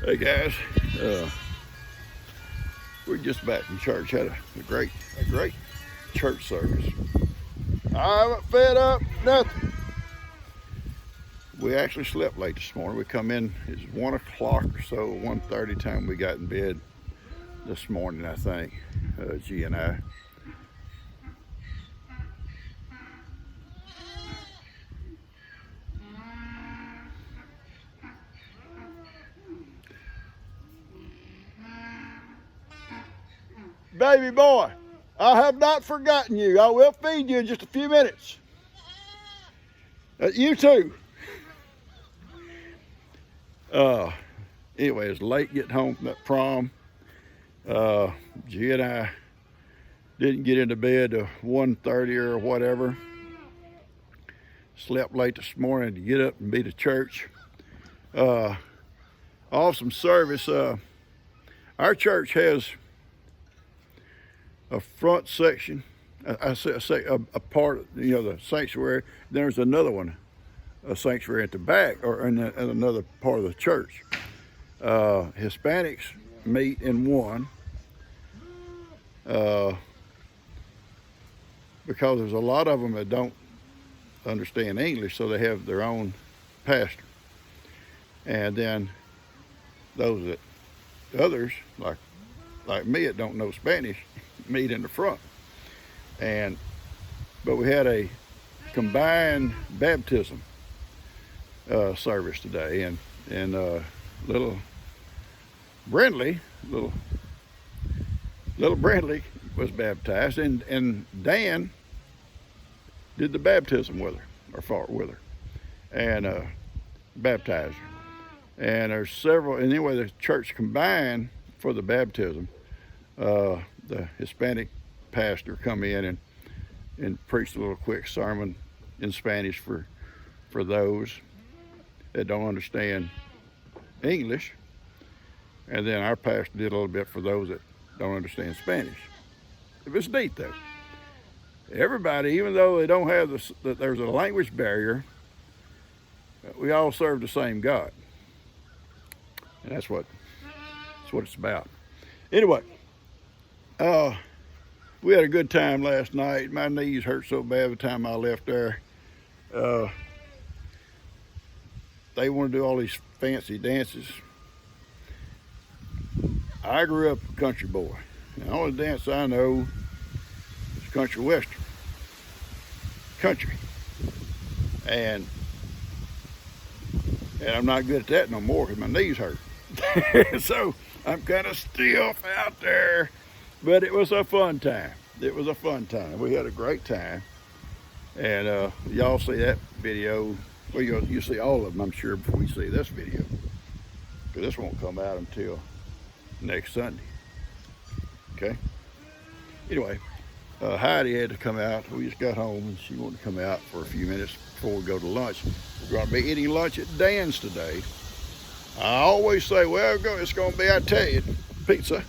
Hey guys, we're just back from church. Had a great church service. I haven't fed up nothing. We actually slept late this morning. We come in, it's 1 o'clock or so, 1:30 time we got in bed this morning, I think, G and I. Baby boy, I have not forgotten you. I will feed you in just a few minutes. You too. Anyway, it's late getting home from that prom. G and I didn't get into bed till 1:30 or whatever. Slept late this morning to get up and be to church. Awesome service. Our church has a front section. I say a part, the sanctuary. Then there's another one, a sanctuary at the back, or in another part of the church. Hispanics meet in one because there's a lot of them that don't understand English, so they have their own pastor. And then others like me that don't know Spanish meet in the front. But we had a combined baptism service today, and little Brindley was baptized, and Dan did the baptism with her, or fought with her, and baptized her. And there's several, and anyway, the church combined for the baptism. The Hispanic pastor come in and preached a little quick sermon in Spanish for those that don't understand English. And then our pastor did a little bit for those that don't understand Spanish. It was neat though. Everybody, even though they don't have there's a language barrier, we all serve the same God. And that's what it's about. Anyway, we had a good time last night. My knees hurt so bad the time I left there. They want to do all these fancy dances. I grew up a country boy. The only dance I know is country western. Country. And I'm not good at that no more because my knees hurt. So I'm kind of stiff out there. But it was a fun time. It was a fun time. We had a great time. And y'all see that video. Well, you'll see all of them, I'm sure, before we see this video. Because this won't come out until next Sunday. Okay? Anyway, Heidi had to come out. We just got home, and she wanted to come out for a few minutes before we go to lunch. We're going to be eating lunch at Dan's today. I always say, well, it's going to be Italian pizza.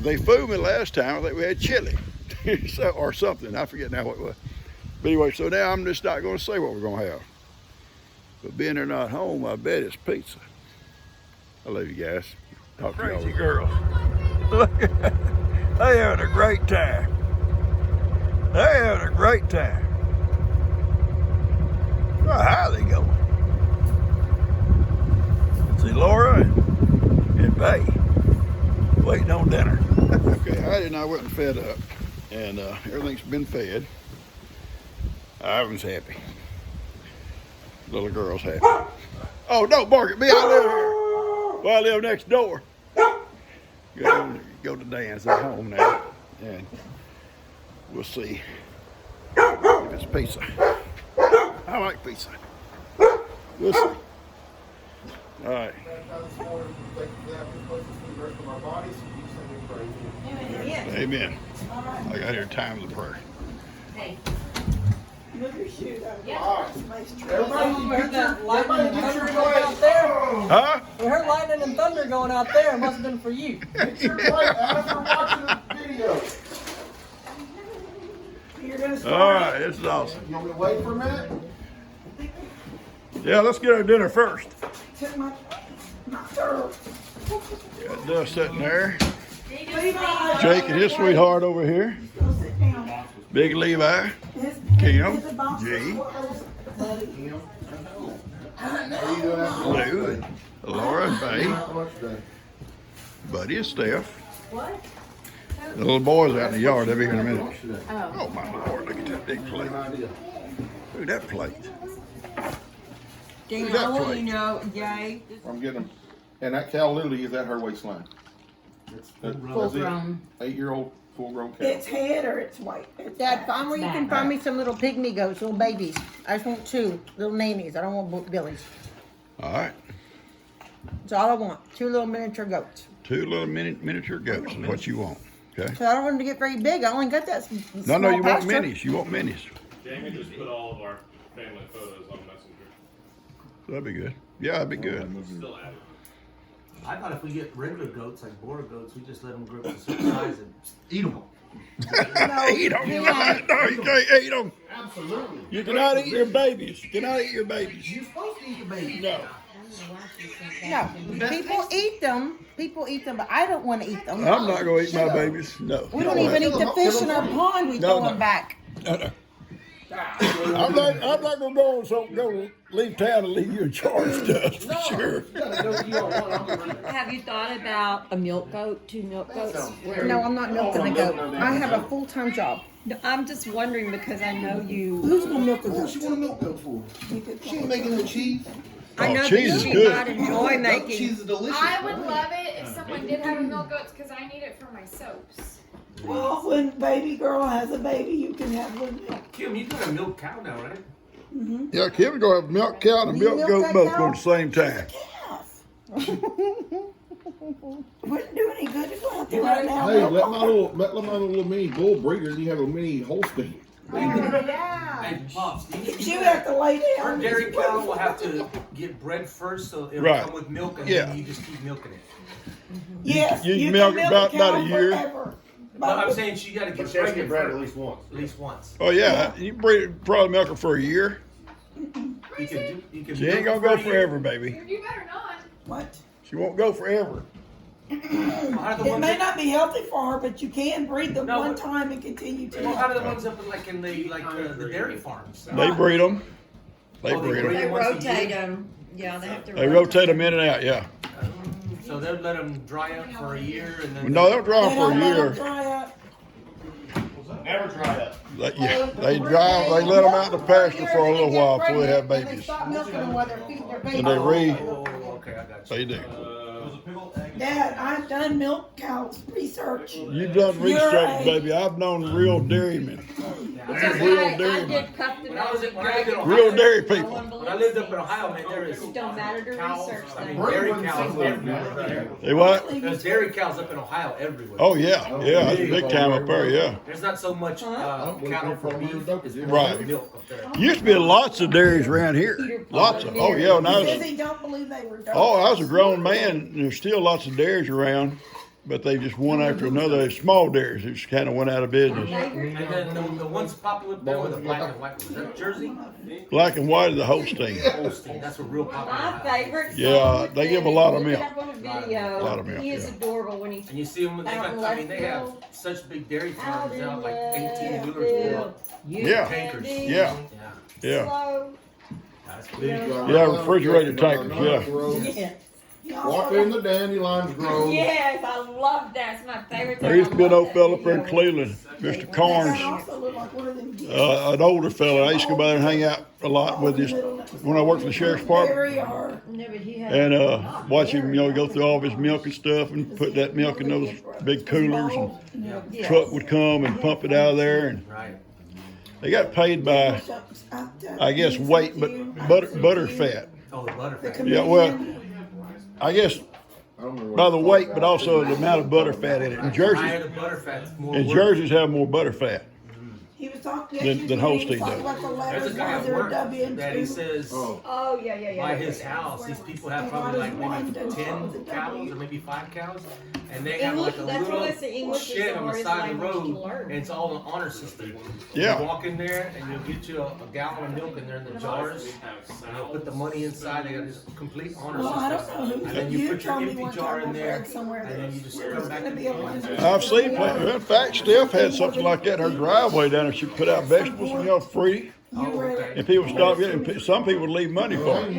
They fooled me last time. I think we had chili or something. I forget now what it was. But anyway, so now I'm just not going to say what we're going to have. But being they're not home, I bet it's pizza. I love you guys. Talk to y'all. Crazy girls. Look at that. They having a great time. They having a great time. Well, how are they going? See Laura and Bay waiting on dinner. Okay, Heidi and I went and fed up, and everything's been fed. Ivan's happy. Little girl's happy. Oh, don't bark at me. I live here. Well, I live next door. Go to Dan's at home now, and we'll see if it's pizza. I like pizza. We'll see. All right. Amen. I got here time of the prayer. Hey. Move your shoe. Yeah. Everybody get your plate out there. Huh? We heard lightning and thunder going out there. It must have been for you. Get your plate after watching the video. You're gonna start. All right, this is awesome. You want me to wait for a minute? Yeah, let's get our dinner first. Take my Got Dust sitting there. Levi, Jake and his sweetheart over here. go sit down. Big Levi. His- Kim, his box G. is closed, buddy. Lou, and Laura, and Faye. Buddy and Steph. What? The little boys out in the yard. They'll be here in a minute. Oh my Lord! Look at that big plate. Look at that plate. Dana, Look at that I want plate. you to know, Jay, I'm getting them. And that cow literally is at her waistline. That's full it. grown. 8-year-old full grown cow. It's head or it's white. It's Dad, back. find where you can find me some little pygmy goats, little babies. I just want 2 little nannies. I don't want billies. All right. That's all I want. 2 little miniature goats. 2 little miniature goats is what you want. Okay. So I don't want them to get very big. I only got that No, small you want pasture. minis. You want minis. Jamie just put all of our family photos on Messenger. That'd be good. Yeah, that'd be good. Still at it. I thought if we get regular goats, like border goats, we just let them grow up to a certain size and eat them. Eat them. No, you can't eat them. Absolutely. You cannot eat your babies. You cannot eat your babies. You're supposed to eat the baby. No. No, people eat them, but I don't want to eat them. I'm not going to eat my babies. No. We don't even eat the fish in our pond. We No, throw no. them back. I'm not going to go leave town and leave you in charge, Dust, for sure. have you thought about a milk goat, 2 milk goats? No, I'm not milking a goat. I have a full-time job. No, I'm just wondering because I know you. Who's gonna milk a What goat? she want a milk goat for? She ain't making no cheese. I Oh, know cheese that is she good. might enjoy Goat making. cheese is delicious. I would love it if someone did have a milk goats because I need it for my soaps. Well, when baby girl has a baby, you can have one milk. Kim, you got a milk cow now, right? Yeah, Kim's going to have a milk cow and a You milk milk goat that both cow? going at the same time. Wouldn't do any good to go out there You right right. now. Hey, milk let all- my little mini bull breeder. You have a mini Holstein. Yeah. Hey, Pops, You have to lay Our down. dairy cow will have to get bred first, so it'll Right. come with milk, and Yeah. then you just keep milking it. Yes, You you can can milk milk about- a about a cow year. forever. But I'm saying she got to get pregnant at least once. At least once. Oh, yeah. You probably milk her for a year. You can She ain't going milk to her go for a year. forever, baby. You better not. What? She won't go forever. How do the It ones may that- not be healthy for her, but you can breed them No, one but- time and continue to. Well, how do the ones up in the dairy farms? They breed them. They Oh, they breed breed They them. once a rotate year? them. Yeah, they have to. They rotate them in and out, yeah. So they'll let them dry up for a year, and then. No, they'll dry They them for don't a let 'em year. dry up. Never try that. They let them out in the pasture for a little while before they have And they babies. stop milking them while they're feeding their babies. And they Oh, okay, I got you. They do. Dad, I've done milk cows research. You've done research, baby. I've known real dairymen. Real I dairymen. did cuff them When I was out in- when I lived in with Ohio- Real dairy No people. one When I lived up in Ohio, man, there is It don't matter to cows, research I mean, things. dairy cows everywhere. They what? There's dairy cows up in Ohio everywhere. Oh, yeah. Yeah, it's big time up there, yeah. There's not so much cattle for beef. Right. Milk up there. Used to be lots of dairies around here. Lots of, oh, yeah. When I He says was, he don't believe they were dogs. oh, I was a grown man, and there's still lots of dairies around, but they just one after another. Small dairies, they just kind of went out of business. And then the ones popular up there with the black and white ones. Is that Jersey? Black and white is the Holstein. Holstein. That's a real popular. My one. favorite. Yeah, they give a lot of We milk. have on a video. A lot of milk, He is yeah. adorable when he's And you see them, they got, I mean, they have such big dairy farms out, like 18 wheelers. Yeah. Tankers. Yeah, Yeah. yeah. slow. That's big. Yeah, refrigerated tankers, yeah. Y'all Walk know in the dandelions grove. Yes, I love that. It's my favorite. There used to be an old fella up there in Cleveland, Mr. that Carnes, also look like one of them geese. an older fella. I used to go by there and hang out a lot with his, when I worked for the sheriff's department. Very hard. No, but he had. And watch him, go through all of his milk and stuff and put that milk in those big coolers, and Yes. truck would come and pump it out of there, and Right. they got paid by, I guess, weight, but butter fat. Oh, the butterfat. Yeah, well, I guess by the weight, but also the amount of butter fat in it. And Higher jerseys, the butterfat, more and work. jerseys have more butter fat. He was talking. Than Holstein talking does. about the There's letters, a guy why at they're work W and that he two. says Oh, yeah. by his house, these people have probably like maybe 10 cows or maybe 5 cows, and they have like a English, that's why I say little English is shed the on the hardest side of the language to road, learn. and it's all an honor system. Yeah. You walk in there and you'll get you a gallon of milk, and they're in the jars, and they'll put the money inside. They got this complete honor Well, I don't system, know who. and then you put your told me empty one jar time in I there, read somewhere and that then you just there's come back gonna be a one. I've seen plenty. In fact, Steph had something like that in her driveway down there. She put out vegetables, free. You read And people stop getting, some people would leave money for it. an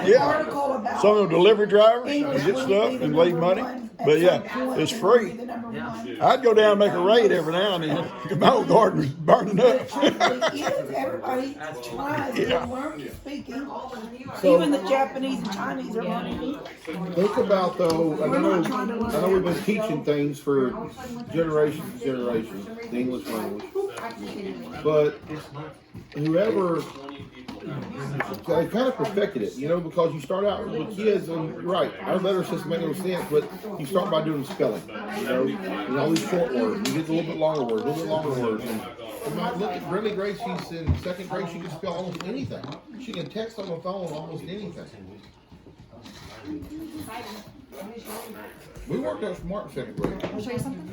Yeah. article about. Some of the delivery drivers English get wouldn't stuff be the and leave number money. one at But some yeah, point. it's It wouldn't free. be the number one. I'd go down and make a raid every now and then. My old garden was burning up. Everybody tries to learn to speak English. So- Even the Japanese and Chinese are learning English. Think about though, I know we've been teaching things for generations and generations, the English language. But whoever, they kind of perfected it, because you start out with kids, and you're right, our letter system made no sense, but you start by doing spelling, and all these short words, you get a little bit longer words, And look at Brittany Grace, she's in 2nd grade, she can spell almost anything. She can text on the phone almost anything. We worked out smart in 2nd grade. I'll show you something.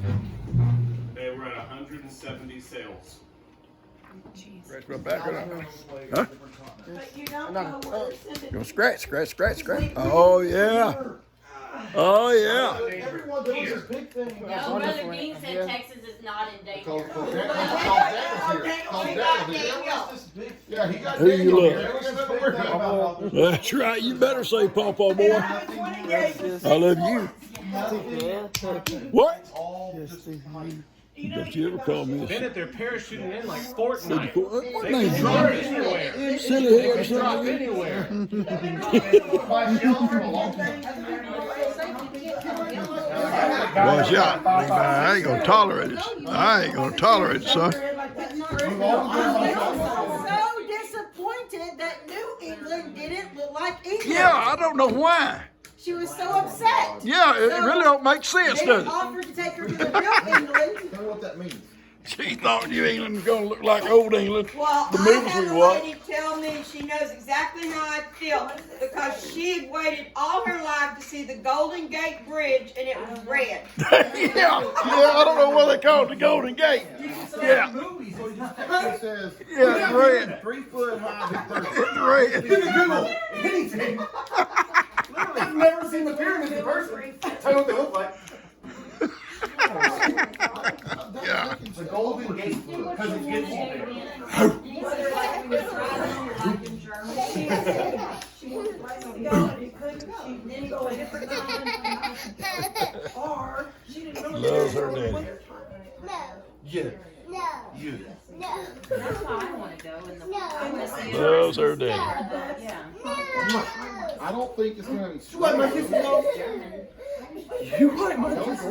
They were at 170 sales. Scratch my back or not? Huh? But you don't know where to send it. Go scratch. Oh yeah. Oh yeah. Everyone does this big thing. No, Brother Dean said Texas is not in danger. Yeah, he got Who you Daniel look? here. There's nothing to worry about. That's right. You better say Pawpaw boy. I love you. What? Don't you ever call me a Bennett, they're parachuting in like Fortnite. what They name? can drop anywhere. Silly head They can drop something. anywhere. Watch out. I ain't gonna tolerate it. I ain't gonna tolerate it, son. So disappointed that New England didn't look like England. Yeah, I don't know why. She was so upset. Yeah, it really don't make sense, They does it? offered to take her to the real England. Tell me what that means. She thought New England was gonna look like old England. Well, The I movies had we a watched. lady tell me she knows exactly how I feel because she had waited all her life to see the Golden Gate Bridge and it was red. yeah, I don't know what they call it, the Golden Gate. Yeah, It says, yeah, it's red. 3 foot high, big person. It's red. Google anything. I've never seen the pyramids in person. Tell you what they look like. Yeah. The Golden Gate, because it gets there. She was ready to go and he couldn't. She didn't go a different time. Or she didn't know. Loves her daddy. Yeah. You. That's why I want to go in the Loves her daddy. Yeah. I don't think it's gonna be. What, my kids know? You like my kids?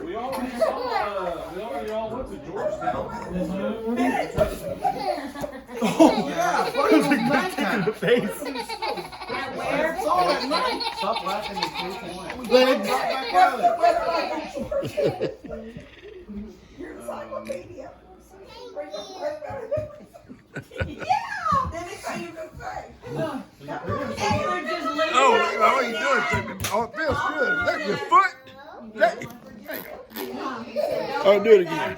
We already all went to Georgetown. Oh, yeah. What is a good kick in the face? Where? It's all at night. Stop laughing and Your encyclopedia. Anything you can say. Oh, you doing? Oh, it feels good. Look, your foot. That, oh, do it again.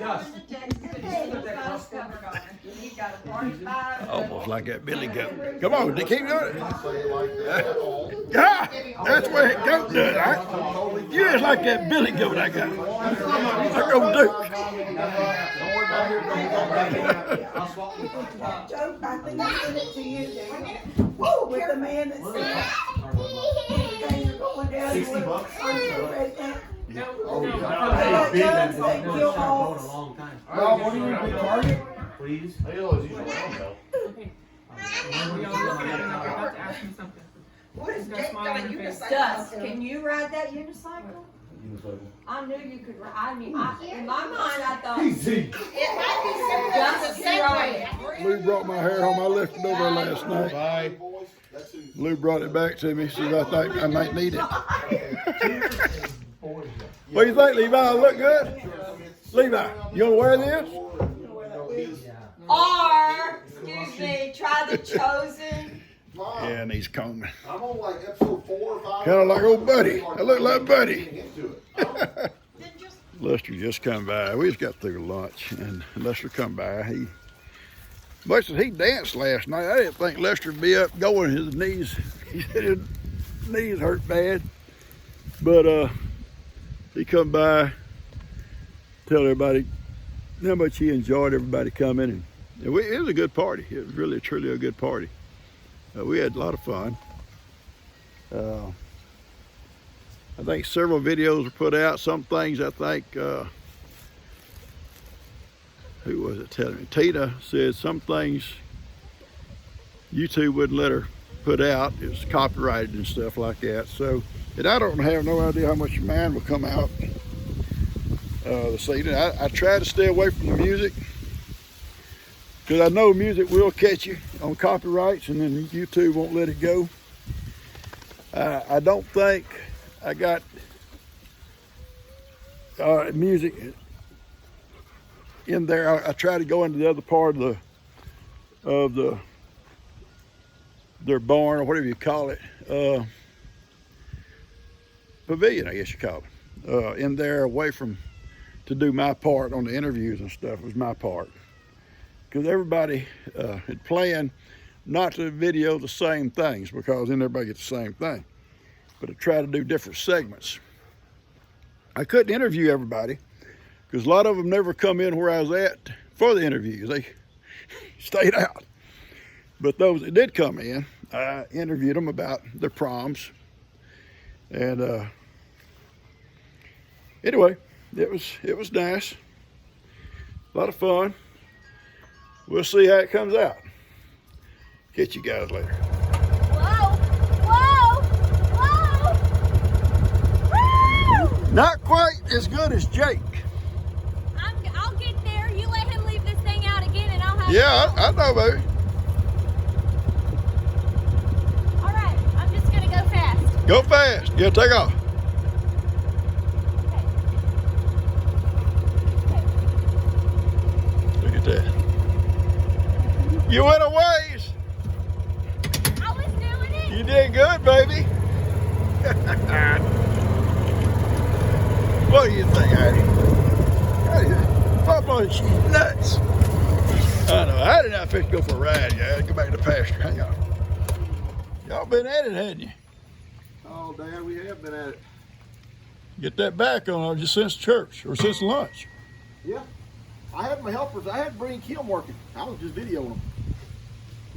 Almost like that billy goat. Come on, keep doing it. Ah, that's what that goat does. Right? You just like that billy goat I got. I go Duke. Joe, I think I sent it to you. Woo, with the man that said, things are going down. $60. No, Oh, no. I've been big in a long time. Well, what do you big target? Please. What is Jake got a unicycle? Dust, can you ride that unicycle? I knew you could ride. In my mind, I thought. Easy. It might be similar to Lou brought my hair home. I left it over there last night. Bye. Lou brought it back to me. Says I think I might need it. What do you think, Levi? Look good? Levi, you gonna wear this? Or, excuse me, try the chosen. And he's combing. I'm on like episode 4 or 5. Kind of like old Buddy. I look like Buddy. Lester just come by. We just got through lunch, and Lester come by. Much as he danced last night, I didn't think Lester would be up going. His knees, he said his knees hurt bad. But he come by, tell everybody how much he enjoyed everybody coming, and it was a good party. It was really, truly a good party. We had a lot of fun. I think several videos were put out. Some things I think, who was it telling me? Tina said some things YouTube wouldn't let her put out. It was copyrighted and stuff like that. So, and I don't have no idea how much mine will come out this evening. I try to stay away from the music, because I know music will catch you on copyrights, and then YouTube won't let it go. I don't think I got music in there. I try to go into the other part of their barn, or whatever you call it, pavilion, I guess you call it, in there away from, to do my part on the interviews and stuff. Was my part. Because everybody had planned not to video the same things, because then everybody gets the same thing, but to try to do different segments. I couldn't interview everybody, because a lot of them never come in where I was at for the interviews. They stayed out. But those that did come in, I interviewed them about their proms. And anyway, it was nice, a lot of fun. We'll see how it comes out. Catch you guys later. Whoa! Whoa! Whoa! Woo! Not quite as good as Jake. I'll get there. You let him leave this thing out again, and I'll have. Yeah, I know, baby. All right, I'm just gonna go fast. Go fast. Yeah, take off. Look at that. You went a ways. I was doing it. You did good, baby. What do you think, Heidi? How do you think? Papa, she's nuts. I know. I did not fit to go for a ride, guys. Go back to the pasture. Hang on. Y'all been at it, hadn't you? Oh, Dad, we have been at it. Get that back on just since church or since lunch. Yeah. I had my helpers. I had Bree and Kim working. I was just videoing them.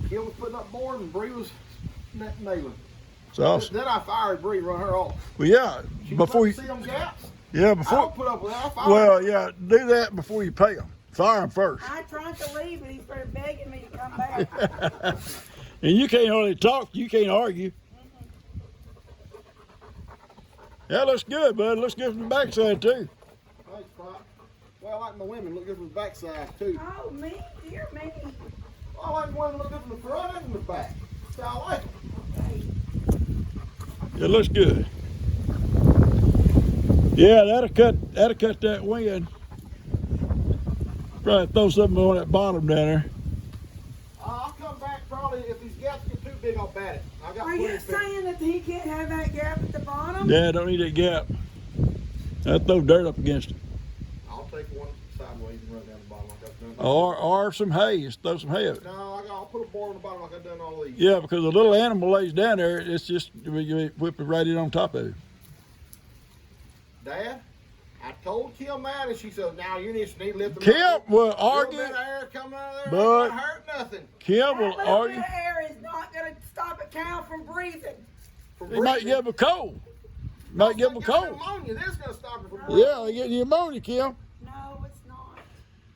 Kim was putting up board and Bree was nailing. It's awesome. Then I fired Bree, run her off. Well, yeah, She before you see them gaps. yeah I before don't put up with that. I fire well yeah do that before you pay them. Fire them first. I tried to leave, and he started begging me to come back. And you can't only talk, you can't argue. That looks good, bud. Looks good from the backside too. Thanks, Pop. Well, I like my women look good from the backside too. Oh, me, dear me. I like women look good from the front and from the back. That's how I like them. It looks good. Yeah, that'll cut that wind. Probably throw something on that bottom down there. I'll come back probably if these gaps get too big. I'll bat it. I got Are you saying that he can't have that gap at the bottom? Yeah, don't need that gap. I'll throw dirt up against it. I'll take one sideways and run down the bottom like I've done. Or some hay. Just throw some hay up. No, I'll put a board on the bottom like I've done all these. Yeah, because a little animal lays down there, it's just you whip it right in on top of it. Dad, I told Kim that, and she said, "Now you need to lift them." Kim will A little argue, bit of air coming out of there, but ain't gonna hurt nothing. Kim will That little argue. bit of air is not going to stop a cow from breathing. It might give them a cold. Might give them a cold. Pneumonia. This is gonna stop her from breathing. Yeah, they get pneumonia, Kim. No, it's not.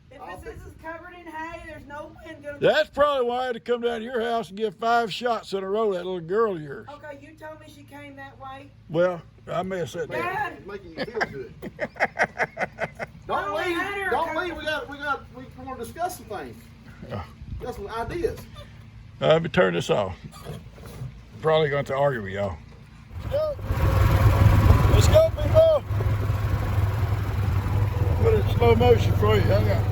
If this is covered in hay, there's no wind going to. That's probably why I had to come down to your house and give 5 shots in a row to that little girl of yours. Okay, you told me she came that way. Well, I may have said that. Dad. It's making you feel good. Don't leave. Don't leave. We want to discuss some things. Got some ideas. Let me turn this off. Probably going to argue with y'all. Let's go, people. put it in slow motion for you. Hang on.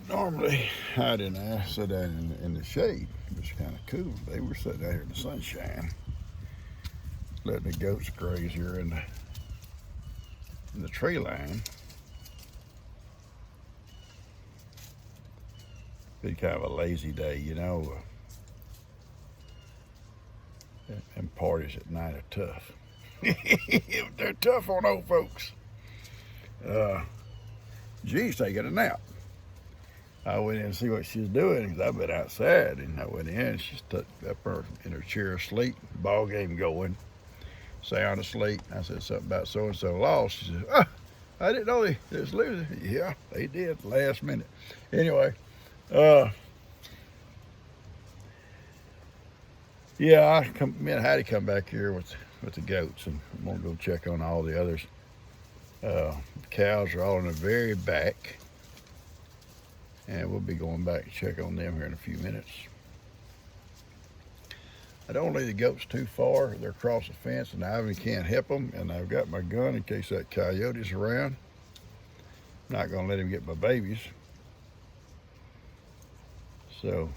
Normally, I didn't sit down in the shade. It was kind of cool. They were sitting out here in the sunshine, letting the goats graze here in the tree line. Been kind of a lazy day, you know. And parties at night are tough. They're tough on old folks. G's taking a nap. I went in to see what she was doing because I've been outside, and I went in. She's up in her chair asleep. Ball game going. Sound asleep. I said something about so and so lost. She said, "Oh, I didn't know they was losing." Yeah, they did last minute. Anyway, yeah, me and Heidi come back here with the goats, and I'm gonna go check on all the others. The cows are all in the very back, and we'll be going back and check on them here in a few minutes. I don't leave the goats too far. They're across the fence, and Ivan can't help them, and I've got my gun in case that coyote's around. I'm not gonna let him get my babies. So,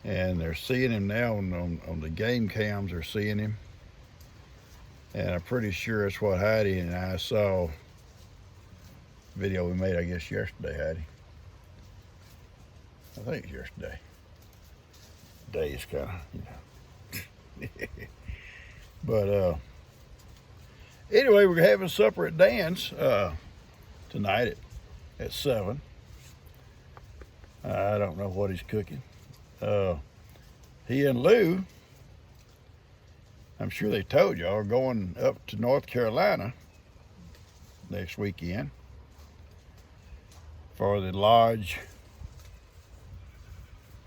and they're seeing him now on the game cams. They're seeing him, and I'm pretty sure that's what Heidi and I saw. Video we made, I guess, yesterday, Heidi. I think it's yesterday. Day is kind of, you know. But anyway, we're having supper at Dan's tonight at 7. I don't know what he's cooking. He and Lou, I'm sure they told y'all, are going up to North Carolina next weekend for the lodge.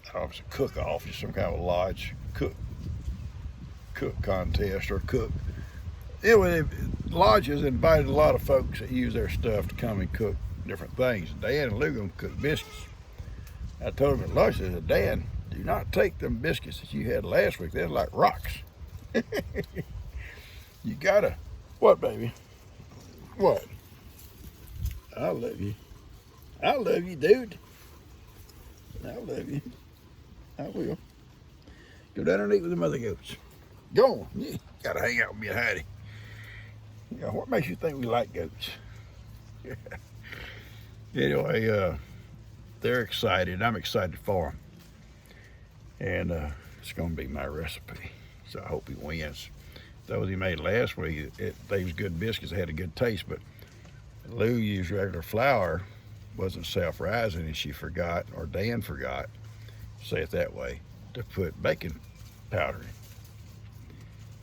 I don't know if it's a cook-off, it's some kind of a lodge cook contest or cook. Anyway, lodges invited a lot of folks that use their stuff to come and cook different things. Dan and Lou gonna cook biscuits. I told him at lunch, I said, Dan, do not take them biscuits that you had last week. They're like rocks. You gotta, what, baby? What? I love you. I love you, dude. I love you. I will. Go down and eat with the mother goats. Go on. You gotta hang out with me and Heidi. You know, what makes you think we like goats? Anyway, they're excited. I'm excited for them. And it's going to be my recipe. So I hope he wins. Those he made last week, they was good biscuits. They had a good taste. But Lou used regular flour. Wasn't self-rising, and she forgot, or Dan forgot, say it that way, to put baking powder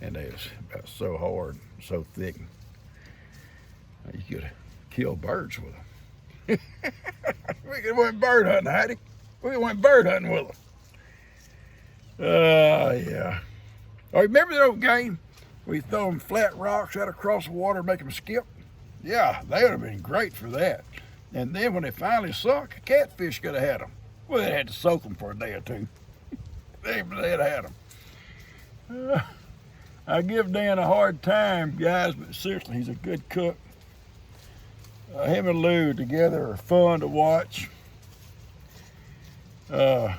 in. And they was about so hard, so thick. You could kill birds with them. We could went bird hunting, Heidi. We went bird hunting with them. Yeah. Oh, remember that old game where you throw them flat rocks out across the water and make them skip? Yeah, they would have been great for that. And then when they finally sunk, a catfish could have had them. Well, they had to soak them for a day or two. They'd have had them. I give Dan a hard time, guys, but seriously, he's a good cook. Him and Lou together are fun to watch. I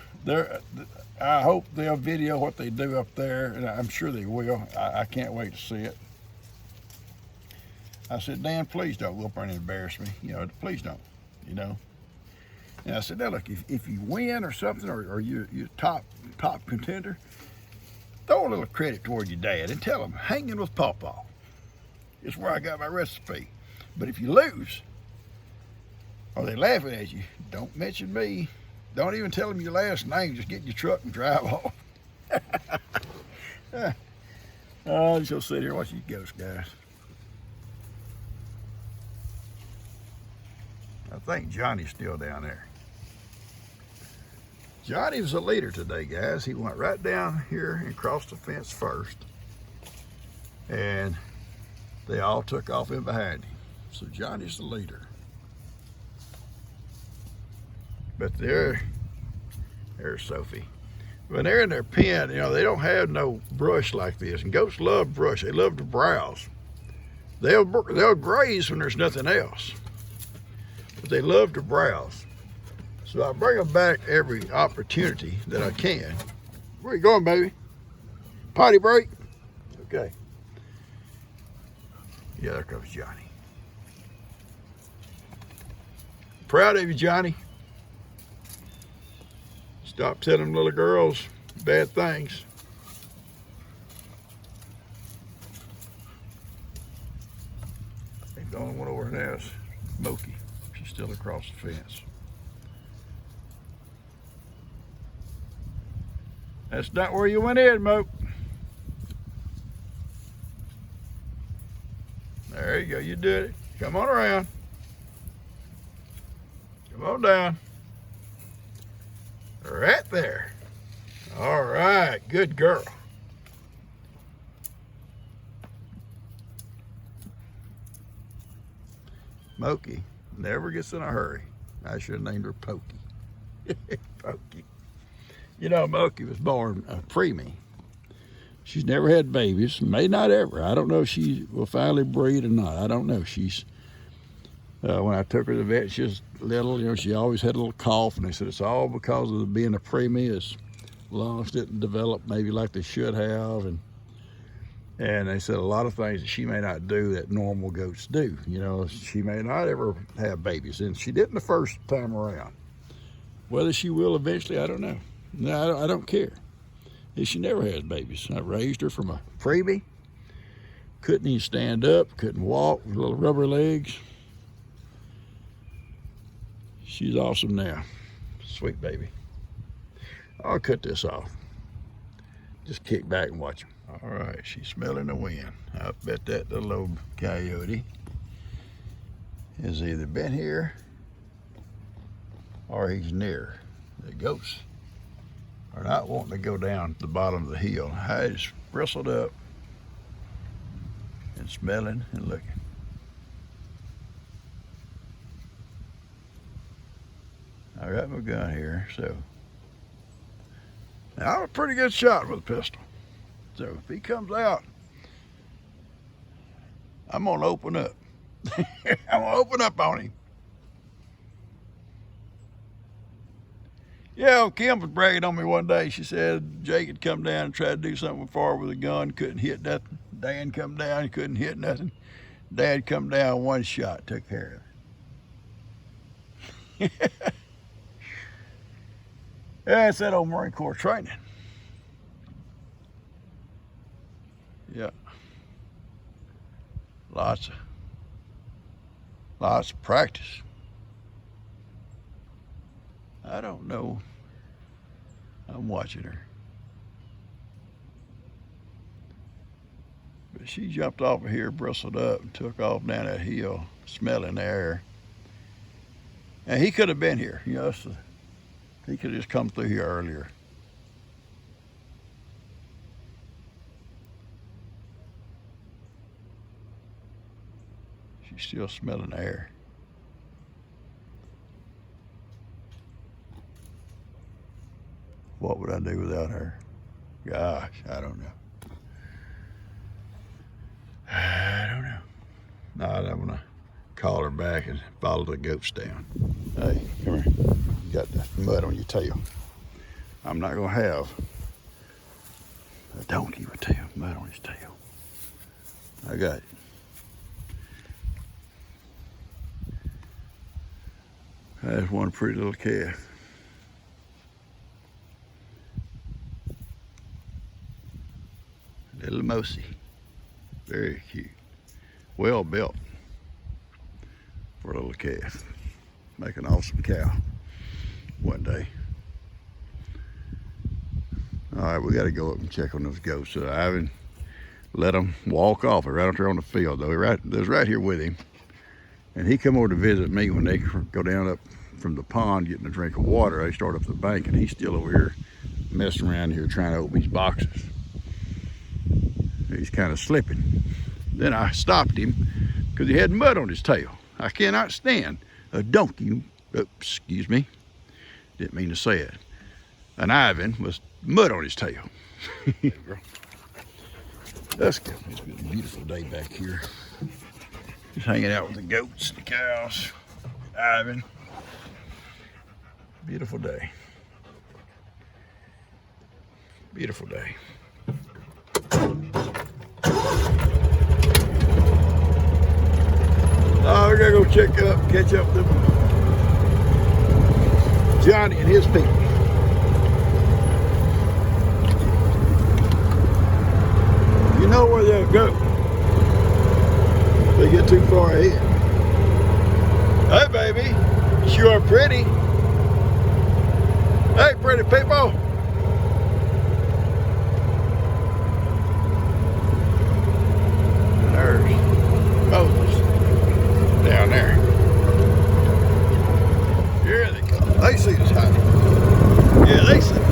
hope they'll video what they do up there, and I'm sure they will. I can't wait to see it. I said, Dan, please don't go up there and embarrass me. You know, please don't, you know. And I said, now look, if you win or something, or you're top contender, throw a little credit toward your dad and tell him, hanging with Pawpaw is where I got my recipe. But if you lose, or they laughing at you, don't mention me. Don't even tell them your last name. Just get in your truck and drive off. I'll just sit here and watch these ghosts, guys. I think Johnny's still down there. Johnny was the leader today, guys. He went right down here and crossed the fence first. And they all took off in behind him. So Johnny's the leader. But there's Sophie. When they're in their pen, you know, they don't have no brush like this. And goats love brush. They love to browse. They'll graze when there's nothing else, but they love to browse. So I bring them back every opportunity that I can. Where you going, baby? Potty break? Okay. Yeah, there comes Johnny. Proud of you, Johnny. Stop telling little girls bad things. I think the only one over there is Moki. She's still across the fence. That's not where you went in, Moke. There you go, you did it. Come on around. Come on down. Right there. All right, good girl. Moki never gets in a hurry. I should have named her Pokey. Pokey. You know, Moki was born preemie. She's never had babies, may not ever. I don't know if she will finally breed or not. I don't know. She's, when I took her to the vet, she was little, you know, she always had a little cough, and they said it's all because of being a preemie. His lungs didn't develop maybe like they should have, and they said a lot of things that she may not do that normal goats do. You know, she may not ever have babies, and she didn't the first time around. Whether she will eventually, I don't know. No, I don't care. She never had babies. I raised her from a preemie. Couldn't even stand up, couldn't walk with little rubber legs. She's awesome now. Sweet baby. I'll cut this off. Just kick back and watch him. All right, she's smelling the wind. I bet that little old coyote has either been here or he's near. The goats are not wanting to go down to the bottom of the hill. I just bristled up and smelling and looking. I got my gun here, so now I'm a pretty good shot with a pistol. So if he comes out, I'm gonna open up. I'm gonna open up on him. Yeah, Kim was bragging on me one day. She said Jake had come down and tried to do something far with a gun, couldn't hit nothing. Dan come down, couldn't hit nothing. Dad come down, one shot, took care of it. Yeah, it's that old Marine Corps training. Yeah. Lots of practice. I don't know. I'm watching her. But she jumped off of here, bristled up, and took off down that hill, smelling the air. And he could have been here, you know. He could have just come through here earlier. She's still smelling the air. What would I do without her? Gosh, I don't know. I don't know. No, I'm gonna call her back and follow the goats down. Hey, come here. You got the mud on your tail. I'm not gonna have a donkey with mud on his tail. I got it. That's one pretty little calf. Little Mosey. Very cute. Well built for a little calf. Make an awesome cow one day. All right, we got to go up and check on those goats. So Ivan let them walk off. They're right out there on the field, though. They was right here with him. And he come over to visit me when they go down up from the pond getting a drink of water. They start up the bank, and he's still over here messing around here trying to open these boxes. He's kind of slipping. Then I stopped him because he had mud on his tail. I cannot stand a donkey, excuse me, didn't mean to say it, an Ivan with mud on his tail. That's good. It's been a beautiful day back here. Just hanging out with the goats, the cows, Ivan. Beautiful day. Beautiful day. Oh, we gotta go catch up with Johnny and his people. You know where they'll go. They get too far ahead. Hey, baby, you sure are pretty. Hey, pretty people. There's Moses down there. Here they come. They see us, honey. Yeah, they see us.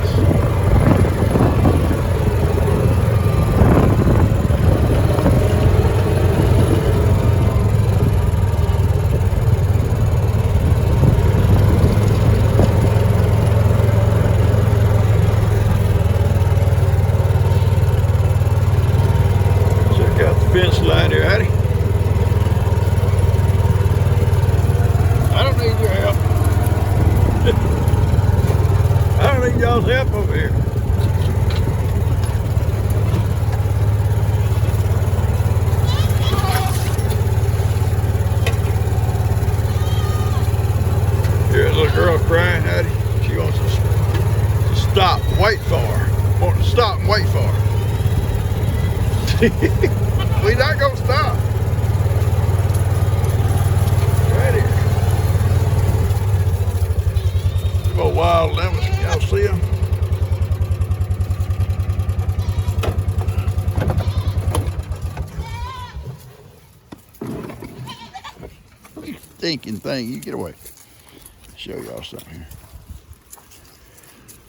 Fence line here, Hattie. I don't need your help. I don't need y'all's help over here. Here's a little girl crying, Hattie. She wants to stop and wait for her. Want to stop and wait for her. We're not gonna stop. Right here. Little wild lemons, y'all see them? Stinking thing, you get away. Show y'all something here.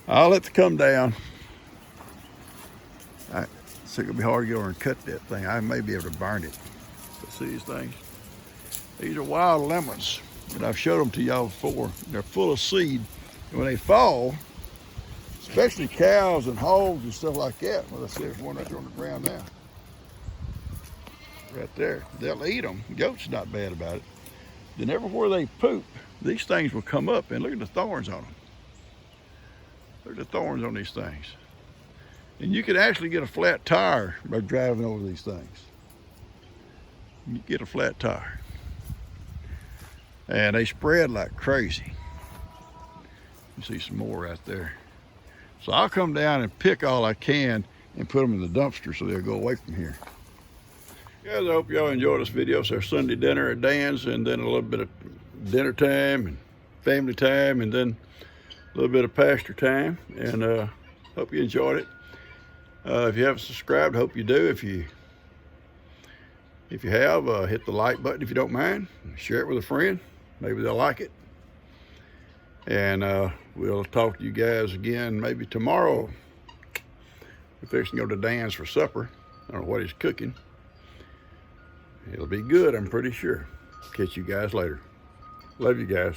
I'll let it come down. All right. So it's gonna be hard to get over and cut that thing. I may be able to burn it. But see these things? These are wild lemons, and I've showed them to y'all before. They're full of seed, and when they fall, especially cows and hogs and stuff like that. Well, I see there's one right there on the ground now. Right there. They'll eat them. Goats not bad about it. Then everywhere they poop, these things will come up, and look at the thorns on them. Look at the thorns on these things. And you could actually get a flat tire by driving over these things. You get a flat tire. And they spread like crazy. You see some more right there. So I'll come down and pick all I can and put them in the dumpster so they'll go away from here. Guys, I hope y'all enjoyed this video. It's our Sunday dinner at Dan's, and then a little bit of dinner time and family time, and then a little bit of pasture time. And hope you enjoyed it. If you haven't subscribed, hope you do. If you have, hit the like button if you don't mind. Share it with a friend. Maybe they'll like it. And we'll talk to you guys again maybe tomorrow. We're fixing to go to Dan's for supper. I don't know what he's cooking. It'll be good, I'm pretty sure. Catch you guys later. Love you guys.